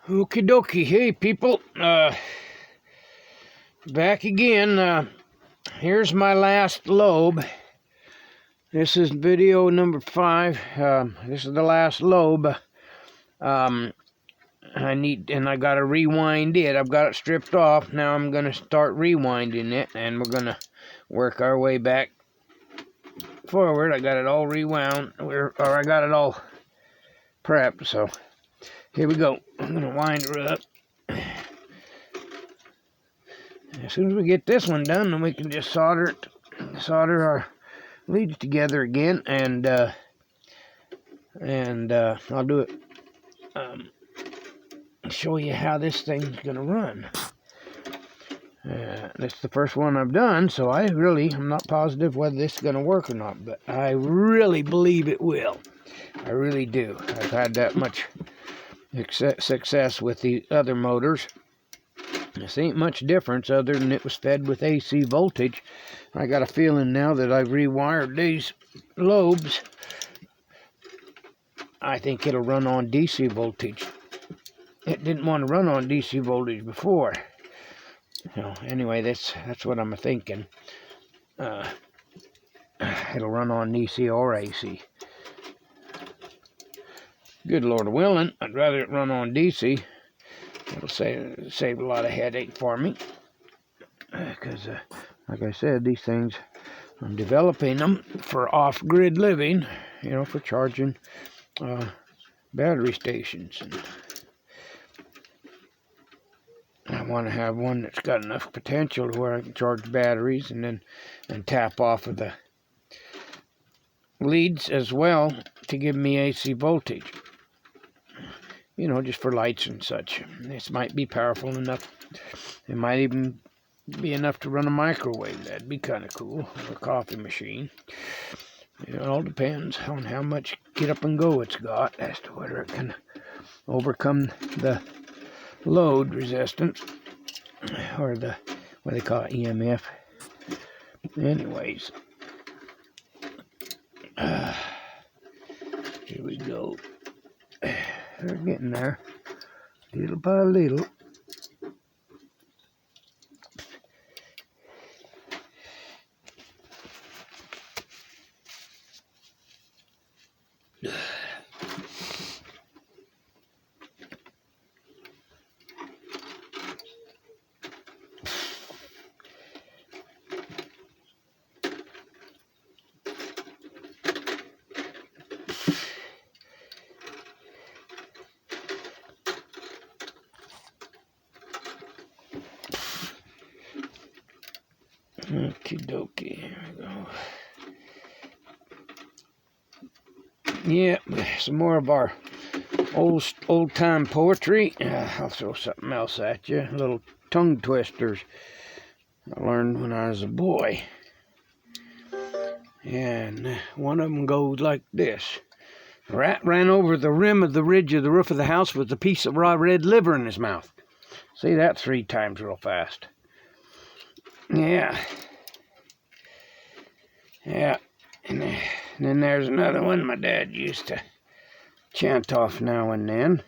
Okie dokie. Hey people, back again. Here's my last lobe. This is video number 5. This is the last lobe. I gotta rewind it. I've got it stripped off. Now I'm gonna start rewinding it, and we're gonna work our way back forward. I got it all rewound, or I got it all prepped. So here we go. I'm gonna wind her up. As soon as we get this one done, then we can just solder our leads together again, and I'll do it. Show you how this thing's gonna run. This is the first one I've done, so I'm not positive whether this is gonna work or not, but I really believe it will. I really do. I've had that much success with the other motors. This ain't much difference other than it was fed with AC voltage. I got a feeling now that I've rewired these lobes, I think it'll run on DC voltage. It didn't want to run on DC voltage before. So anyway, that's what I'm thinking. It'll run on DC or AC. Good Lord willing, I'd rather it run on DC. It'll save a lot of headache for me. Because, like I said, these things, I'm developing them for off-grid living, for charging battery stations. And I want to have one that's got enough potential to where I can charge batteries and tap off of the leads as well to give me AC voltage. Just for lights and such. This might be powerful enough. It might even be enough to run a microwave. That'd be kind of cool. Or a coffee machine. It all depends on how much get up and go it's got as to whether it can overcome the load resistance, or what they call it, EMF. Anyways, here we go. They're getting there, little by little. Okie dokie, here we go. Yeah, some more of our old time poetry. I'll throw something else at you. Little tongue twisters I learned when I was a boy. And one of them goes like this. A rat ran over the rim of the ridge of the roof of the house with a piece of raw red liver in his mouth. Say that 3 times real fast. Yeah. And then there's another one my dad used to chant off now and then.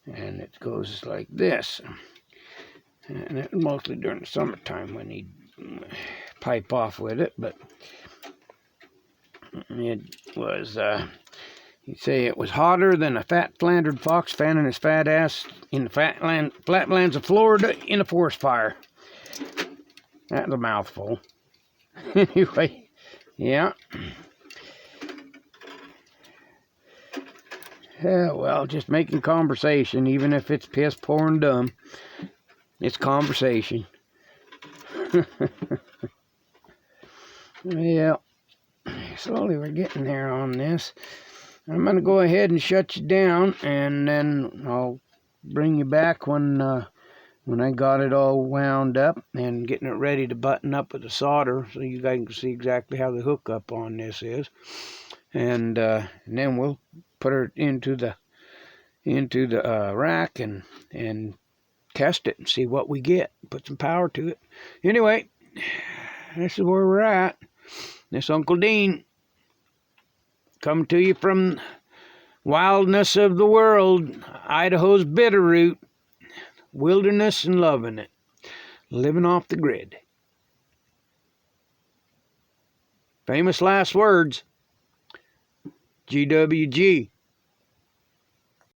And it goes like this. And it was mostly during the summertime when he'd pipe off with it. But it was, he'd say it was hotter than a fat flandered fox fanning his fat ass in the flatlands of Florida in a forest fire. That's a mouthful. Anyway, yeah. Yeah, well, just making conversation, even if it's piss poor and dumb. It's conversation. Yeah, slowly we're getting there on this. I'm going to go ahead and shut you down, and then I'll bring you back when I got it all wound up and getting it ready to button up with the solder, so you guys can see exactly how the hookup on this is. And then we'll put her into the rack and test it and see what we get. Put some power to it. Anyway, this is where we're at. This Uncle Dean coming to you from Wildness of the world, Idaho's Bitterroot, wilderness and loving it, living off the grid. Famous last words, GWG.